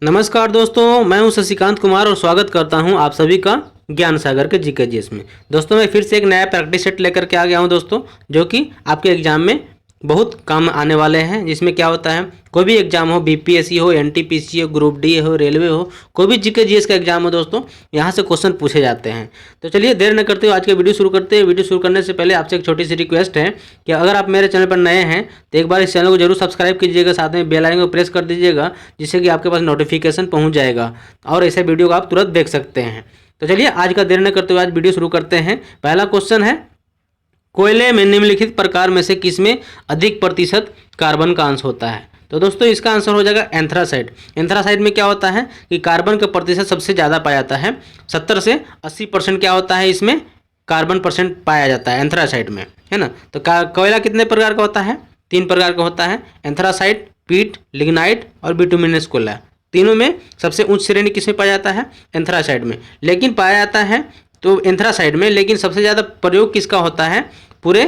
नमस्कार दोस्तों, मैं हूं शशिकांत कुमार और स्वागत करता हूं आप सभी का ज्ञान सागर के जीके जीएस में। दोस्तों मैं फिर से एक नया प्रैक्टिस सेट लेकर के आ गया हूं दोस्तों, जो कि आपके एग्जाम में बहुत काम आने वाले हैं। जिसमें क्या होता है, कोई भी एग्जाम हो, बीपीएससी हो, एनटीपीसी हो, ग्रुप डी हो, रेलवे हो, कोई भी जीके जीएस का एग्जाम हो दोस्तों, यहाँ से क्वेश्चन पूछे जाते हैं। तो चलिए देर न करते हुए आज के वीडियो शुरू करते हैं। वीडियो शुरू करने से पहले आपसे एक छोटी सी रिक्वेस्ट है कि अगर आप मेरे चैनल पर नए हैं तो एक बार इस चैनल को जरूर सब्सक्राइब कीजिएगा, साथ में बेल आइकन को प्रेस कर दीजिएगा, जिससे कि आपके पास नोटिफिकेशन पहुँच जाएगा और ऐसे वीडियो को आप तुरंत देख सकते हैं। तो चलिए आज का देर न करते हुए आज वीडियो शुरू करते हैं। पहला क्वेश्चन है, कोयले में निम्नलिखित प्रकार में से किसमें अधिक प्रतिशत कार्बन का अंश होता है? तो दोस्तों इसका आंसर हो जाएगा एंथ्रासाइड। एंथ्रासाइड में क्या होता है कि कार्बन का प्रतिशत सबसे ज़्यादा पाया जाता है, 70 से 80% क्या होता है, इसमें कार्बन परसेंट पाया जाता है एंथ्रासाइड में, है ना। तो कोयला कितने प्रकार का होता है? 3 प्रकार का होता है, एंथ्रासाइड, पीट, लिग्नाइट और बिटुमिनस कोयला। तीनों में सबसे उच्च श्रेणी किसमें पाया जाता है? एंथ्रासाइड में। लेकिन पाया जाता है तो एंथ्रासाइड में, लेकिन सबसे ज़्यादा प्रयोग किसका होता है? पूरे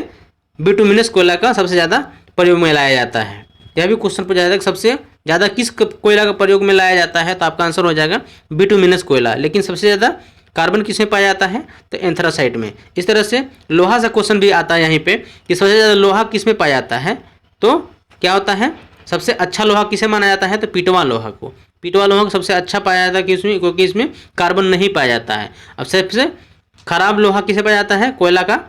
बिटुमिनस कोयला का सबसे ज़्यादा प्रयोग में लाया जाता है। यह भी क्वेश्चन पूछा जाता है कि सबसे ज़्यादा किस कोयला का प्रयोग में लाया जाता है, तो आपका आंसर हो जाएगा बिटुमिनस कोयला। लेकिन सबसे ज़्यादा कार्बन किसमें पाया जाता है? तो एंथ्रासाइड में। इस तरह से लोहा से क्वेश्चन भी आता है यहाँ पे कि सबसे ज़्यादा लोहा किसमें पाया जाता है? तो क्या होता है, सबसे अच्छा लोहा किसे माना जाता है? तो पीटवा लोहा को। पीटवा लोहा को सबसे अच्छा पाया जाता है किसमें? क्योंकि इसमें कार्बन नहीं पाया जाता है। अब सबसे खराब लोहा किसे पाया जाता है? कोयला का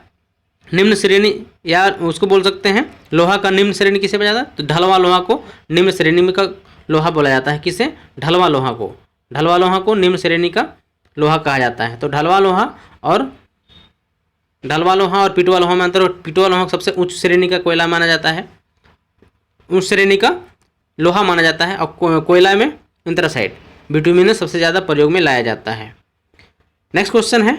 निम्न श्रेणी, या उसको बोल सकते हैं लोहा का निम्न श्रेणी किसे बोला जाता है? तो ढलवा लोहा को निम्न श्रेणी में का लोहा बोला जाता है। किसे? ढलवा लोहा को। ढलवा लोहा को निम्न श्रेणी का लोहा कहा जाता है। तो ढलवा लोहा और पिटवा लोहा में अंतर। पिटवा लोहा सबसे उच्च श्रेणी का कोयला माना जाता है, उच्च श्रेणी का लोहा माना जाता है। और कोयला में एंथ्रासाइड, बिटुमिनस सबसे ज़्यादा प्रयोग में लाया जाता है। नेक्स्ट क्वेश्चन है,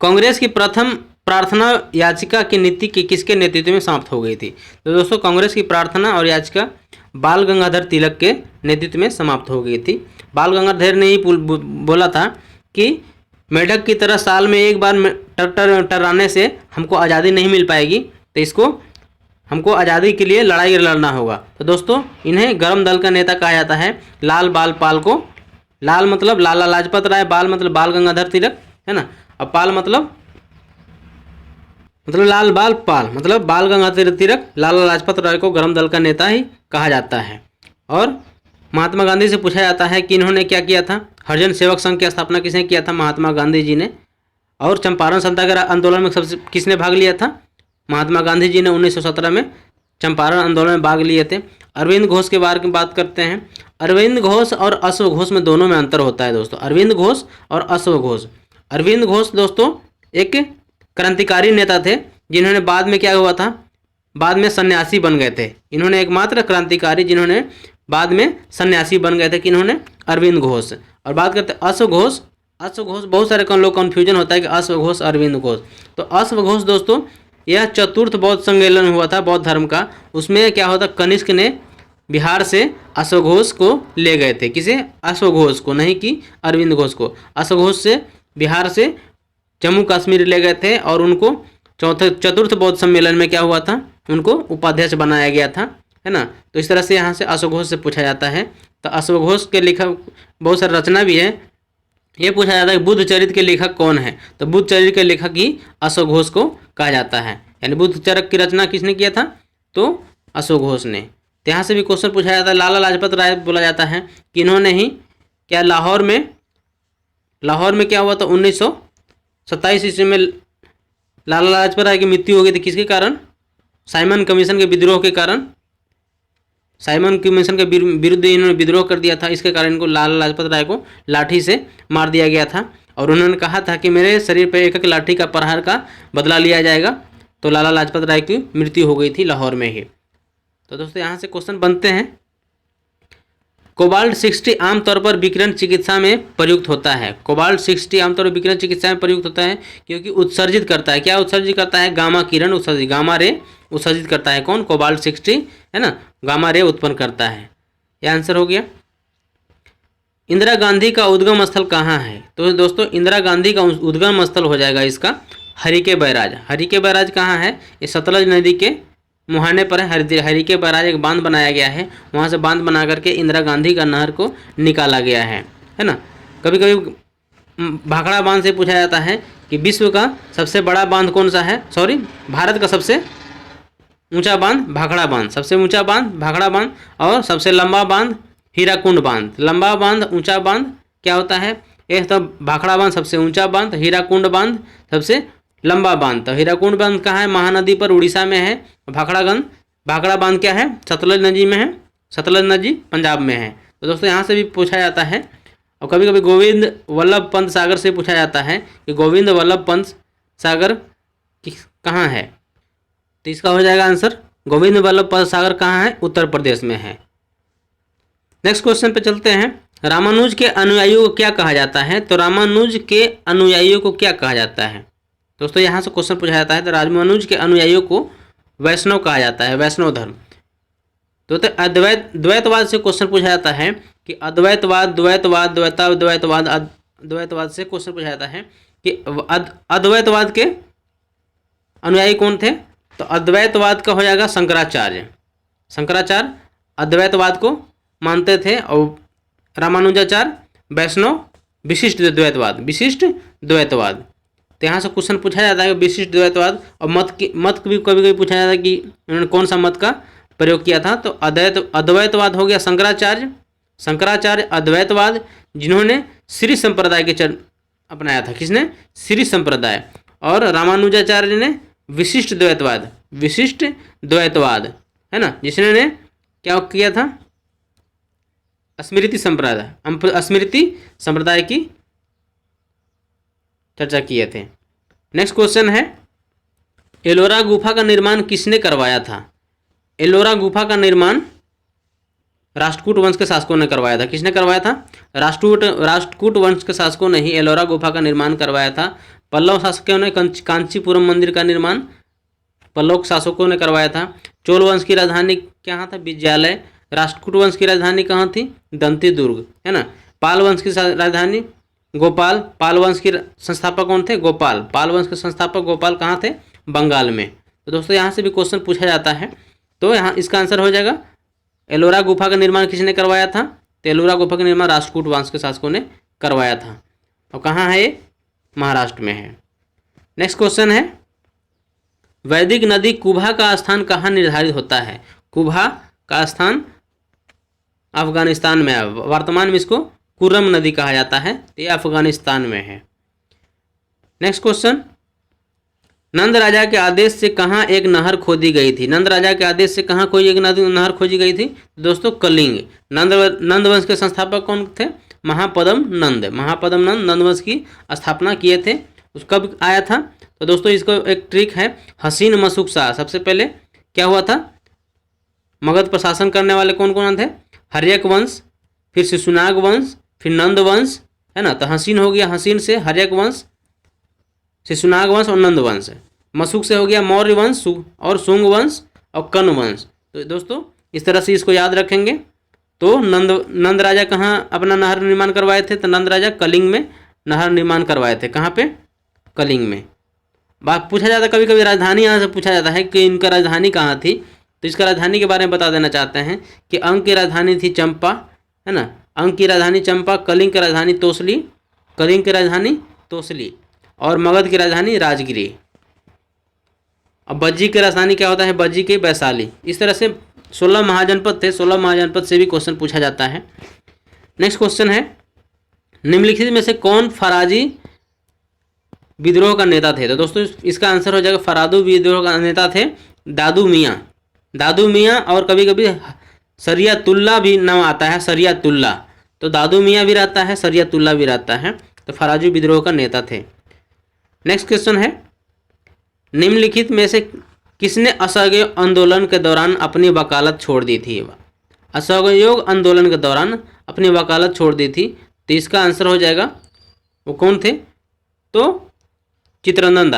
कांग्रेस की प्रथम प्रार्थना याचिका की नीति की किसके नेतृत्व में समाप्त हो गई थी? तो दोस्तों कांग्रेस की प्रार्थना और याचिका बाल गंगाधर तिलक के नेतृत्व में समाप्त हो गई थी। बाल गंगाधर ने ही बोला था कि मेढक की तरह साल में एक बार टर्राने से हमको आज़ादी नहीं मिल पाएगी, तो इसको हमको आज़ादी के लिए लड़ाई लड़ना होगा। तो दोस्तों इन्हें गरम दल का नेता कहा जाता है। लाल बाल पाल को, लाल मतलब लाला लाजपत राय, बाल मतलब बाल गंगाधर तिलक, है ना। और पाल मतलब लाल बाल पाल मतलब बाल गंगाधर तिलक, लाला लाजपत राय को गरम दल का नेता ही कहा जाता है। और महात्मा गांधी से पूछा जाता है कि इन्होंने क्या किया था? हरिजन सेवक संघ की स्थापना किसने किया था? महात्मा गांधी जी ने। और चंपारण सत्याग्रह आंदोलन में सबसे किसने भाग लिया था? महात्मा गांधी जी ने 1917 में चंपारण आंदोलन में भाग लिए थे। अरविंद घोष के बारे में बात करते हैं। अरविंद घोष और अश्व घोष में दोनों में अंतर होता है दोस्तों, अरविंद घोष और अश्व घोष। अरविंद घोष दोस्तों एक क्रांतिकारी नेता थे, जिन्होंने बाद में क्या हुआ था, बाद में सन्यासी बन गए थे। इन्होंने एकमात्र क्रांतिकारी जिन्होंने बाद में सन्यासी बन गए थे, कि इन्होंने अरविंद घोष। और बात करते हैं अश्व घोष। अश्व घोष बहुत सारे लोग कन्फ्यूजन होता है कि अश्व घोष अरविंद घोष। तो अश्व घोष दोस्तों यह चतुर्थ बौद्ध सम्मेलन हुआ था बौद्ध धर्म का। उसमें क्या होता, कनिष्क ने बिहार से अश्व घोष को ले गए थे। किसे? अश्व घोष को, नहीं कि अरविंद घोष को। अश्व घोष से बिहार से जम्मू कश्मीर ले गए थे और उनको चतुर्थ बौद्ध सम्मेलन में क्या हुआ था, उनको उपाध्यक्ष बनाया गया था, है ना। तो इस तरह से यहाँ से अश्व घोष से पूछा जाता है। तो अश्व घोष के लेखक बहुत सारी रचना भी है। ये पूछा जाता है कि बुद्ध चरित्र के लेखक कौन है? तो बुद्ध चरित्र के लेखक ही अश्व घोष को कहा जाता है। यानी बुद्ध चरित्र की रचना किसने किया था? तो अश्व घोष ने। तो यहाँ से भी क्वेश्चन पूछा जाता है। लाला लाजपत राय बोला जाता है कि इन्होंने ही क्या लाहौर में क्या हुआ था, 1927 ईस्वी में लाला लाजपत राय की मृत्यु हो गई थी। किसके कारण? साइमन कमीशन के विद्रोह के कारण। साइमन कमीशन के विरुद्ध इन्होंने विद्रोह कर दिया था। इसके कारण इनको लाला लाजपत राय को लाठी से मार दिया गया था। और उन्होंने कहा था कि मेरे शरीर पर एक एक लाठी का प्रहार का बदला लिया जाएगा। तो लाला लाजपत राय की मृत्यु हो गई थी लाहौर में ही। तो दोस्तों यहाँ से क्वेश्चन बनते हैं, कोबाल्ट 60 आमतौर पर विकिरण चिकित्सा में प्रयुक्त होता है। कोबाल्ट 60 आमतौर पर विकिरण चिकित्सा में प्रयुक्त होता है क्योंकि उत्सर्जित करता है, क्या उत्सर्जित करता है? गामा किरण उत्सर्जित, गामा रे उत्सर्जित करता है। कौन? कोबाल्ट 60, है ना, गामा रे उत्पन्न करता है। यह आंसर हो गया। इंदिरा गांधी का उद्गम स्थल कहाँ है? तो दोस्तों इंदिरा गांधी का उद्गम स्थल हो जाएगा इसका हरिके बैराज। हरिके बैराज कहाँ है? ये सतलज नदी के मुहाने पर हरिके बैराज एक बांध बनाया गया है, वहाँ से बांध बना करके इंदिरा गांधी का नहर को निकाला गया है ना। कभी कभी भाखड़ा बांध से पूछा जाता है कि विश्व का सबसे बड़ा बांध कौन सा है, सॉरी भारत का सबसे ऊंचा बांध भाखड़ा बांध, सबसे ऊंचा बांध भाखड़ा बांध, और सबसे लंबा बांध हीराकुंड बांध। लंबा बांध ऊंचा बांध क्या होता है, एक तो भाखड़ा बांध सबसे ऊंचा बांध, हीराकुंड बांध सबसे लंबा बांध। तो हीराकुंड बांध कहाँ है, महानदी पर उड़ीसा में है। भाखड़ा बांध क्या है, सतलज नदी में है, सतलज नदी पंजाब में है। तो दोस्तों यहाँ से भी पूछा जाता है। और कभी कभी गोविंद वल्लभ पंत सागर से पूछा जाता है कि गोविंद वल्लभ पंत सागर कहाँ है। तो इसका हो जाएगा आंसर गोविंद वल्लभ पंत सागर कहाँ है, उत्तर प्रदेश में है। नेक्स्ट क्वेश्चन पे चलते हैं। रामानुज के अनुयायियों को क्या कहा जाता है, तो रामानुज के अनुयायियों को क्या कहा जाता है। दोस्तों यहाँ से क्वेश्चन पूछा जाता है, तो रामानुज के अनुयायियों को वैष्णव कहा जाता है, वैष्णव धर्म। तो द्वैतवाद से क्वेश्चन पूछा जाता है कि अद्वैतवाद द्वैतवाद से क्वेश्चन पूछा जाता है कि अद्वैतवाद के अनुयायी कौन थे। तो अद्वैतवाद का हो जाएगा शंकराचार्य। शंकराचार्य अद्वैतवाद को मानते थे, और रामानुजाचार्य वैष्णव विशिष्ट द्वैतवाद। तो यहाँ से क्वेश्चन पूछा जाता है विशिष्ट द्वैतवाद और मत भी कभी कभी पूछा जाता है कि उन्होंने कौन सा मत का प्रयोग किया था। तो अद्वैतवाद हो गया शंकराचार्य अद्वैतवाद, जिन्होंने श्री संप्रदाय के अपनाया था। किसने, श्री संप्रदाय। और रामानुजाचार्य ने विशिष्ट द्वैतवाद है ना, जिसने क्या किया था, स्मृति संप्रदाय की चर्चा किए थे। नेक्स्ट क्वेश्चन है, एलोरा गुफा का निर्माण किसने करवाया था। एलोरा गुफा का निर्माण राष्ट्रकूट वंश के शासकों ने करवाया था। किसने करवाया था, राष्ट्रकूट वंश के शासकों ने ही एलोरा गुफा का निर्माण करवाया था। पल्लव शासकों ने कांचीपुरम मंदिर का निर्माण पल्लव शासकों ने करवाया था। चोल वंश की राजधानी कहाँ था, विजयालय। राष्ट्रकूट वंश की राजधानी कहाँ थी, दंती दुर्ग है ना। पाल वंश की राजधानी गोपाल। पाल वंश के संस्थापक कौन थे, गोपाल। पाल वंश के संस्थापक गोपाल कहाँ थे, बंगाल में। तो दोस्तों यहाँ से भी क्वेश्चन पूछा जाता है। तो यहाँ इसका आंसर हो जाएगा एलोरा गुफा का निर्माण किसने करवाया था। तो एलोरा गुफा का निर्माण राष्ट्रकूट वंश के शासकों ने करवाया था। और कहाँ है ये, महाराष्ट्र में है। नेक्स्ट क्वेश्चन है, वैदिक नदी कुभा का स्थान कहाँ निर्धारित होता है। कुभा का स्थान अफगानिस्तान में है। वर्तमान में इसको कुरम नदी कहा जाता है। तो ये अफगानिस्तान में है। नेक्स्ट क्वेश्चन, नंद राजा के आदेश से कहाँ एक नहर खोदी गई थी। नंद राजा के आदेश से कहाँ कोई एक नहर खोजी गई थी, दोस्तों कलिंग। नंद वंश के संस्थापक कौन थे, महापद्म नंद नंद वंश की स्थापना किए थे। उस कब आया था, तो दोस्तों इसको एक ट्रिक है, हसीन मशूक शाह। सबसे पहले क्या हुआ था, मगध पर शासन करने वाले कौन कौन थे, हर्यक वंश, फिर शिशुनाग वंश, फिर नंद वंश है ना। तो हसीन हो गया, हसीन से हर्यक वंश, शिशुनाग वंश और नंद वंश। मशूक से हो गया मौर्य वंश और शुंग वंश और कन वंश। तो दोस्तों इस तरह से इसको याद रखेंगे। तो नंद राजा कहाँ अपना नहर निर्माण करवाए थे, तो नंद राजा कलिंग में नहर निर्माण करवाए थे। कहाँ पे, कलिंग में। बात पूछा जाता है कभी कभी, राजधानी यहाँ से पूछा जाता है कि इनका राजधानी कहाँ थी। तो इसका राजधानी के बारे में बता देना चाहते हैं कि अंग की राजधानी थी चंपा है ना, अंग की राजधानी चंपा। कलिंग की राजधानी तोसली, और मगध की राजधानी राजगिरी। अब बज्जी की राजधानी क्या होता है, बज्जी की वैशाली। इस तरह से 16 महाजनपद थे, 16 महाजनपद से भी क्वेश्चन पूछा जाता है। नेक्स्ट क्वेश्चन है, निम्नलिखित में से कौन फराजी विद्रोह का नेता थे। तो दोस्तों इसका आंसर हो जाएगा, फरादू विद्रोह का नेता थे दादू मियाँ और कभी कभी सरियातुल्ला भी नाम आता है, सरियातुल्ला। तो दादू मियाँ भी रहता है, सरियातुल्ला भी रहता है। तो फराजी विद्रोह का नेता थे। नेक्स्ट क्वेश्चन है, निम्नलिखित में से किसने असहयोग आंदोलन के दौरान अपनी वकालत छोड़ दी थी। असहयोग आंदोलन के दौरान अपनी वकालत छोड़ दी थी। तो इसका आंसर हो जाएगा, वो कौन थे, तो चित्तरंजन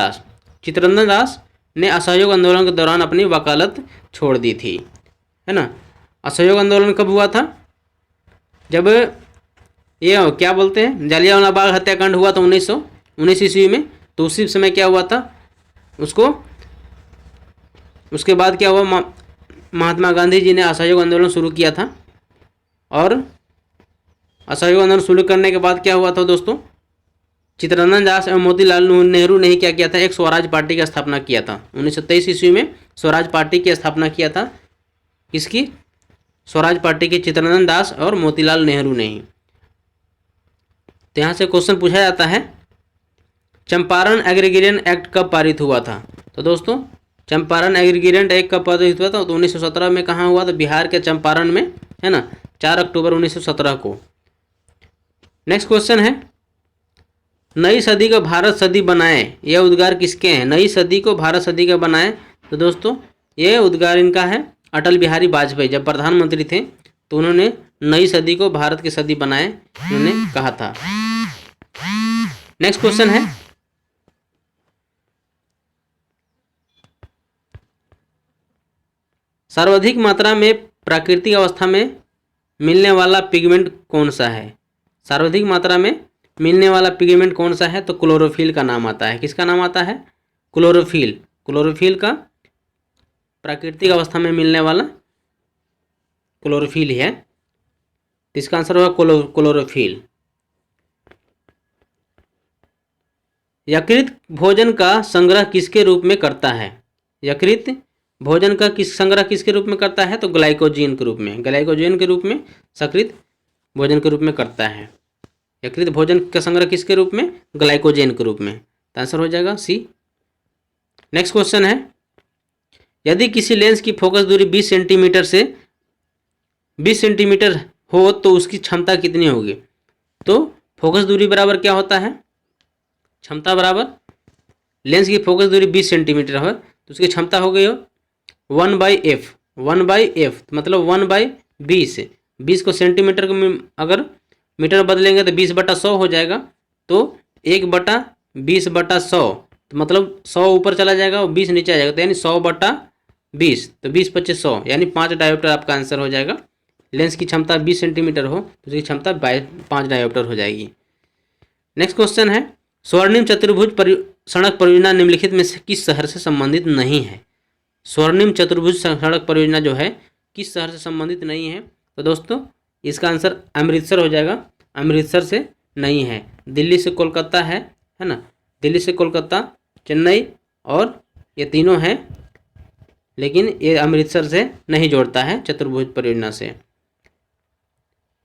दास ने असहयोग आंदोलन के दौरान अपनी वकालत छोड़ दी थी है ना। असहयोग आंदोलन कब हुआ था, जब ये क्या बोलते हैं, जलियांवाला बाग हत्याकांड हुआ था 1919 ईस्वी में। तो उसी समय क्या हुआ था, उसके बाद क्या हुआ, महात्मा गांधी जी ने असहयोग आंदोलन शुरू किया था। और असहयोग आंदोलन शुरू करने के बाद क्या हुआ था दोस्तों, चित्तरंजन दास एवं मोतीलाल नेहरू ने क्या किया था, एक स्वराज पार्टी की स्थापना किया था। 1923 ईस्वी में स्वराज पार्टी की स्थापना किया था। किसकी? स्वराज पार्टी के चित्तरंजन दास और मोतीलाल नेहरू ने ही। तो यहाँ से क्वेश्चन पूछा जाता है, चंपारण एग्रीगेरियन एक्ट कब पारित हुआ था? तो दोस्तों चंपारण एग्रीगेरियन एक्ट कब पारित हुआ था? तो 1917 में कहाँ हुआ? तो बिहार के चंपारण में, है ना, 4 अक्टूबर 1917 को। नेक्स्ट क्वेश्चन है, नई सदी को भारत सदी बनाए, यह उद्गार किसके हैं? नई सदी को भारत सदी का बनाए, तो दोस्तों ये उद्गार इनका है अटल बिहारी वाजपेयी। जब प्रधानमंत्री थे तो उन्होंने नई सदी को भारत की सदी बनाए, उन्होंने कहा था। नेक्स्ट क्वेश्चन है, सर्वाधिक मात्रा में प्राकृतिक अवस्था में मिलने वाला पिगमेंट कौन सा है? सर्वाधिक मात्रा में मिलने वाला पिगमेंट कौन सा है? तो क्लोरोफिल का नाम आता है। किसका नाम आता है? क्लोरोफिल। क्लोरोफिल का प्राकृतिक अवस्था में मिलने वाला क्लोरोफिल है। इसका आंसर होगा क्लोरोफिल। यकृत भोजन का संग्रह किसके रूप में करता है? यकृत भोजन का संग्रह किसके रूप में करता है? तो ग्लाइकोजन के रूप में। ग्लाइकोजन के रूप में यकृत भोजन के रूप में करता है। यकृत भोजन का संग्रह किसके रूप में? ग्लाइकोजन के रूप में। तो आंसर हो जाएगा सी। नेक्स्ट क्वेश्चन है, यदि किसी लेंस की फोकस दूरी 20 सेंटीमीटर से 20 सेंटीमीटर हो तो उसकी क्षमता कितनी होगी? तो फोकस दूरी बराबर क्या होता है? क्षमता बराबर लेंस की फोकस दूरी 20 सेंटीमीटर हो तो उसकी क्षमता हो गई हो 1/f। 1/f मतलब 1/20। 20 को सेंटीमीटर में अगर मीटर बदलेंगे तो 20/100 हो जाएगा। तो 1/20/100 तो मतलब 100 ऊपर चला जाएगा और 20 नीचे आ जाएगा, तो यानी 100/20। तो 20/25 100 यानी 5 डायोप्टर आपका आंसर हो जाएगा। लेंस की क्षमता 20 सेंटीमीटर हो तो उसकी क्षमता 5 डायोप्टर हो जाएगी। नेक्स्ट क्वेश्चन है, स्वर्णिम चतुर्भुज सड़क परियोजना निम्नलिखित में से किस शहर से संबंधित नहीं है? स्वर्णिम चतुर्भुज सड़क परियोजना जो है किस शहर से संबंधित नहीं है? तो दोस्तों इसका आंसर अमृतसर हो जाएगा। अमृतसर से नहीं है। दिल्ली से कोलकाता है ना, दिल्ली से कोलकाता, चेन्नई और ये तीनों हैं, लेकिन ये अमृतसर से नहीं जोड़ता है चतुर्भुज परियोजना से।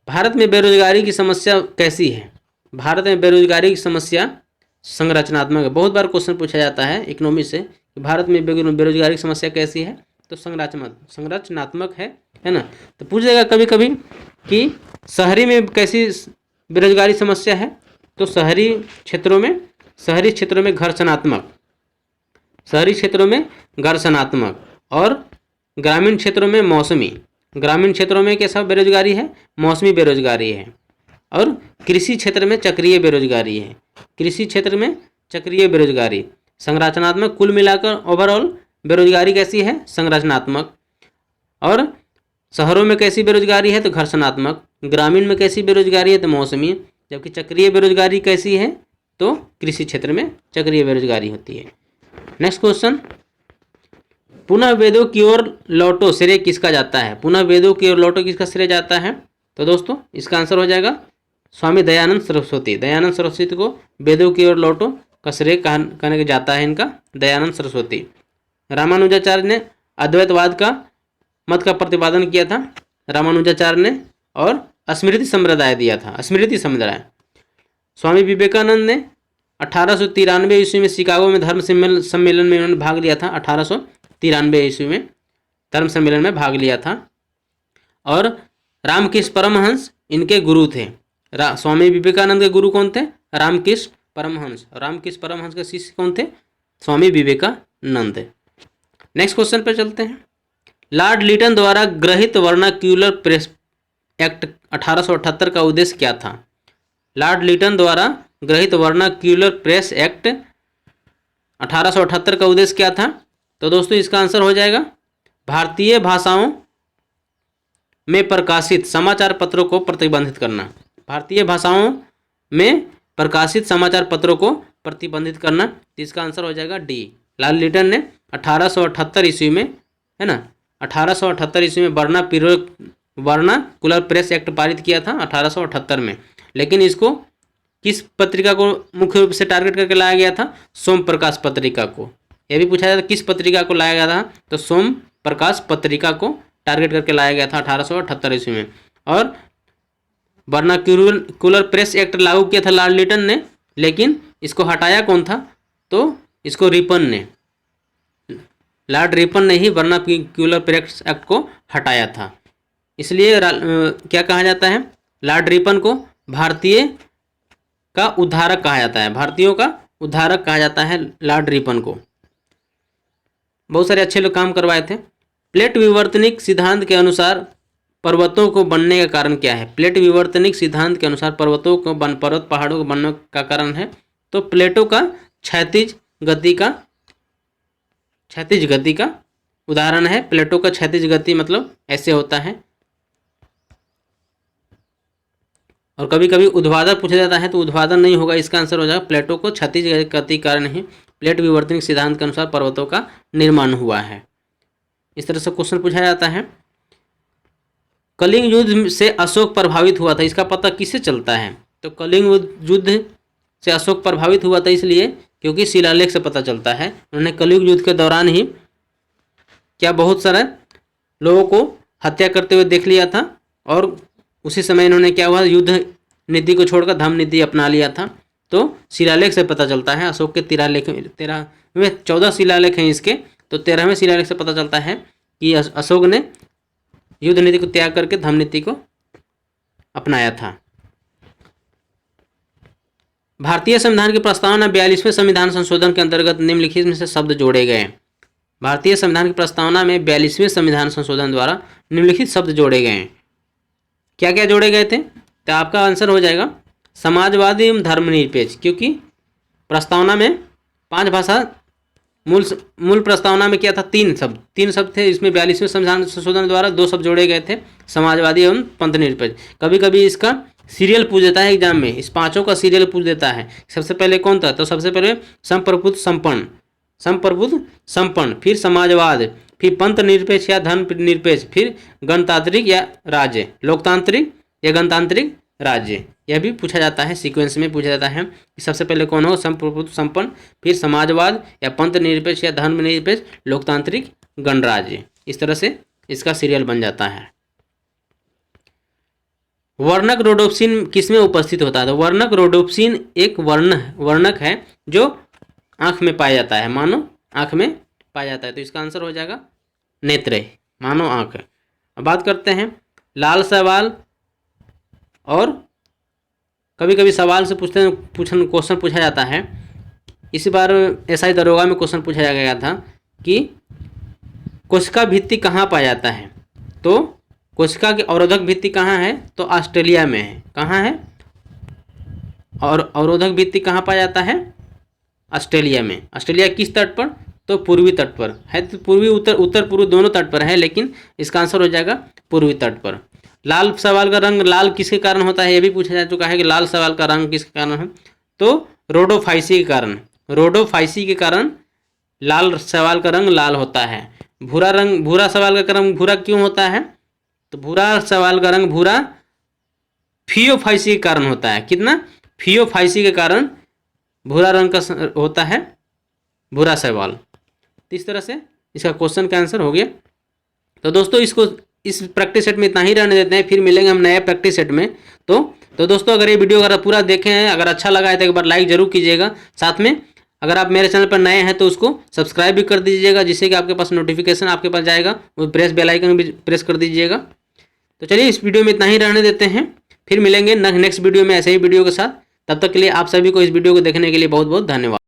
भारत में बेरोजगारी की समस्या कैसी है? भारत में बेरोजगारी की समस्या संरचनात्मक है। बहुत बार क्वेश्चन पूछा जाता है इकोनॉमी से कि भारत में बेरोजगारी की समस्या कैसी है? तो संरचनात्मक है ना। तो पूछ जाएगा कभी कभी कि शहरी में कैसी बेरोजगारी समस्या है? तो शहरी क्षेत्रों में घर्षणात्मक, शहरी क्षेत्रों में घर्षणात्मक और ग्रामीण क्षेत्रों में मौसमी। ग्रामीण क्षेत्रों में कैसा बेरोजगारी है? मौसमी बेरोजगारी है। और कृषि क्षेत्र में चक्रीय बेरोजगारी है। कृषि क्षेत्र में चक्रीय बेरोजगारी। संरचनात्मक, कुल मिलाकर ओवरऑल बेरोजगारी कैसी है? संरचनात्मक। और शहरों में कैसी बेरोजगारी है? तो घर्षणात्मक। ग्रामीण में कैसी बेरोजगारी है? तो मौसमी। जबकि चक्रीय बेरोजगारी कैसी है? तो कृषि क्षेत्र में चक्रीय बेरोजगारी होती है। नेक्स्ट क्वेश्चन, पुनः वेदों की ओर लौटो श्रेय किसका जाता है? पुनः वेदों की ओर लौटो किसका श्रेय जाता है? तो दोस्तों इसका आंसर हो जाएगा स्वामी दयानंद सरस्वती। दयानंद सरस्वती को वेदों की ओर लौटो का श्रेय कहने के जाता है इनका, दयानंद सरस्वती। रामानुजाचार्य ने अद्वैतवाद का मत का प्रतिपादन किया था, रामानुजाचार्य ने, और स्मृति संप्रदाय दिया था, स्मृति संप्रदाय। स्वामी विवेकानंद ने 1893 ईस्वी में शिकागो में धर्म सम्मेलन में उन्होंने भाग लिया था। 1893 ईस्वी में धर्म सम्मेलन में भाग लिया था। और रामकृष्ण परमहंस इनके गुरु थे। स्वामी विवेकानंद के गुरु कौन थे? रामकृष्ण परमहंस। रामकृष्ण परमहंस के शिष्य कौन थे? स्वामी विवेकानंद। नेक्स्ट क्वेश्चन पर चलते हैं। लॉर्ड लिटन द्वारा गृहीत वर्नाक्यूलर प्रेस एक्ट 1878 का उद्देश्य क्या था? लॉर्ड लिटन द्वारा गृहीत वर्नाक्यूलर प्रेस एक्ट 1878 का उद्देश्य क्या था? तो दोस्तों इसका आंसर हो जाएगा भारतीय भाषाओं में प्रकाशित समाचार पत्रों को प्रतिबंधित करना। भारतीय भाषाओं में प्रकाशित समाचार पत्रों को प्रतिबंधित करना। इसका आंसर हो जाएगा डी। लॉर्ड लिटन ने 1878 ईस्वी में, है ना, 1878 ईस्वी में वर्नाकुलर प्रेस एक्ट पारित किया था 1878 में। लेकिन इसको किस पत्रिका को मुख्य रूप से टारगेट करके लाया गया था? सोम प्रकाश पत्रिका को। यह भी पूछा जाता है किस पत्रिका को लाया गया था, तो सोम प्रकाश पत्रिका को टारगेट करके लाया गया था 1878 ईस्वी में। और वर्नाक्यूलर प्रेस एक्ट लागू किया था लॉर्ड लिटन ने, लेकिन इसको हटाया कौन था? तो इसको रिपन ने, लॉर्ड रिपन ने ही वर्नाक्यूलर प्रेस एक्ट को हटाया था। इसलिए क्या कहा जाता है? लॉर्ड रिपन को भारतीय का उद्धारक कहा जाता है, भारतीयों का उद्धारक कहा जाता है लॉर्ड रिपन को। बहुत सारे अच्छे लोग काम करवाए थे। प्लेट विवर्तनिक सिद्धांत के अनुसार पर्वतों को बनने का कारण क्या है? प्लेट विवर्तनिक सिद्धांत के अनुसार पर्वतों को पर्वत पहाड़ों को बनने का कारण है तो प्लेटों का क्षैतिज गति का उदाहरण है। प्लेटों का क्षैतिज गति मतलब ऐसे होता है। और कभी कभी ऊर्ध्वाधर पूछा जाता है तो ऊर्ध्वाधर नहीं होगा, इसका आंसर हो जाएगा प्लेटों को क्षैतिज गति कारण ही प्लेट विवर्तनिक सिद्धांत के अनुसार पर्वतों का निर्माण हुआ है। इस तरह से क्वेश्चन पूछा जाता है। कलिंग युद्ध से अशोक प्रभावित हुआ था, इसका पता किससे चलता है? तो कलिंग युद्ध से अशोक प्रभावित हुआ था इसलिए क्योंकि शिलालेख से पता चलता है। उन्होंने कलिंग युद्ध के दौरान ही क्या बहुत सारे लोगों को हत्या करते हुए देख लिया था और उसी समय इन्होंने क्या हुआ, युद्ध नीति को छोड़कर धम्म नीति अपना लिया था। तो शिलालेख से पता चलता है, अशोक के 14 शिलालेख हैं इसके, तो 13वें शिलालेख से पता चलता है कि अशोक ने युद्ध नीति को त्याग करके धम्म नीति को अपनाया था। भारतीय संविधान की प्रस्तावना 42वें संविधान संशोधन के अंतर्गत निम्नलिखित में से शब्द जोड़े गए। भारतीय संविधान की प्रस्तावना में 42वें संविधान संशोधन द्वारा निम्नलिखित शब्द जोड़े गए हैं। क्या क्या जोड़े गए थे? तो आपका आंसर हो जाएगा समाजवादी एवं धर्मनिरपेक्ष, क्योंकि प्रस्तावना में 5 भाषा मूल प्रस्तावना में क्या था? 3 शब्द थे। इसमें 42वें संविधान संशोधन द्वारा 2 शब्द जोड़े गए थे, समाजवादी एवं पंथ निरपेक्ष। कभी कभी इसका सीरियल पूछ देता है एग्जाम में, इस 5 का सीरियल पूछ देता है। सबसे पहले कौन था? तो सबसे पहले संप्रभुत्व संपन्न, फिर समाजवाद, फिर पंथ निरपेक्ष या धर्म निरपेक्ष, फिर गणतांत्रिक या राज्य, लोकतांत्रिक या गणतांत्रिक राज्य। यह भी पूछा जाता है, सीक्वेंस में पूछा जाता है कि सबसे पहले कौन हो? संप्रभुत्व संपन्न, फिर समाजवाद या पंथ निरपेक्ष या धर्म निरपेक्ष, लोकतांत्रिक, गणराज्य। इस तरह से इसका सीरियल बन जाता है। वर्णक रोडोप्सिन किसमें उपस्थित होता है? तो वर्णक रोडोप्सिन एक वर्णक है जो आँख में पाया जाता है, मानो आँख में पाया जाता है। तो इसका आंसर हो जाएगा नेत्र, मानो आँख। अब बात करते हैं लाल सवाल, और कभी कभी सवाल से क्वेश्चन पूछा जाता है। इस बार एसआई दरोगा में क्वेश्चन पूछा गया था कि कोशिका भित्ति कहाँ पाया जाता है? तो कोशिका की अवरोधक भित्ति कहाँ है? तो ऑस्ट्रेलिया में है। कहाँ है? और अवरोधक भित्ति कहाँ पाया जाता है? ऑस्ट्रेलिया में। ऑस्ट्रेलिया किस तट पर? तो पूर्वी तट पर है। तो पूर्वी उत्तर पूर्व दोनों तट पर है, लेकिन इसका आंसर हो जाएगा पूर्वी तट पर। लाल सवाल का रंग लाल किसके कारण होता है? यह भी पूछा जा चुका है कि लाल सवाल का रंग किसके कारण है? तो रोडोफाइसी के कारण। रोडोफाइसी के कारण लाल सवाल का रंग लाल होता है। भूरा सवाल का रंग भूरा क्यों होता है? तो भूरा सवाल का रंग भूरा फियोफाइसी के कारण होता है। कितना? फियोफाइसी के कारण भूरा रंग का होता है भूरा सवाल। इस तरह से इसका क्वेश्चन का आंसर हो गया। तो दोस्तों इस प्रैक्टिस सेट में इतना ही रहने देते हैं, फिर मिलेंगे हम नए प्रैक्टिस सेट में। तो दोस्तों अगर ये वीडियो अगर पूरा देखे हैं, अगर अच्छा लगा है तो एक बार लाइक जरूर कीजिएगा। साथ में अगर आप मेरे चैनल पर नए हैं तो उसको सब्सक्राइब भी कर दीजिएगा, जिससे कि आपके पास नोटिफिकेशन आपके पास जाएगा। वो बेल आइकन भी प्रेस कर दीजिएगा। तो चलिए इस वीडियो में इतना ही रहने देते हैं, फिर मिलेंगे नेक्स्ट वीडियो में ऐसे ही वीडियो के साथ। तब तक के लिए आप सभी को इस वीडियो को देखने के लिए बहुत बहुत धन्यवाद।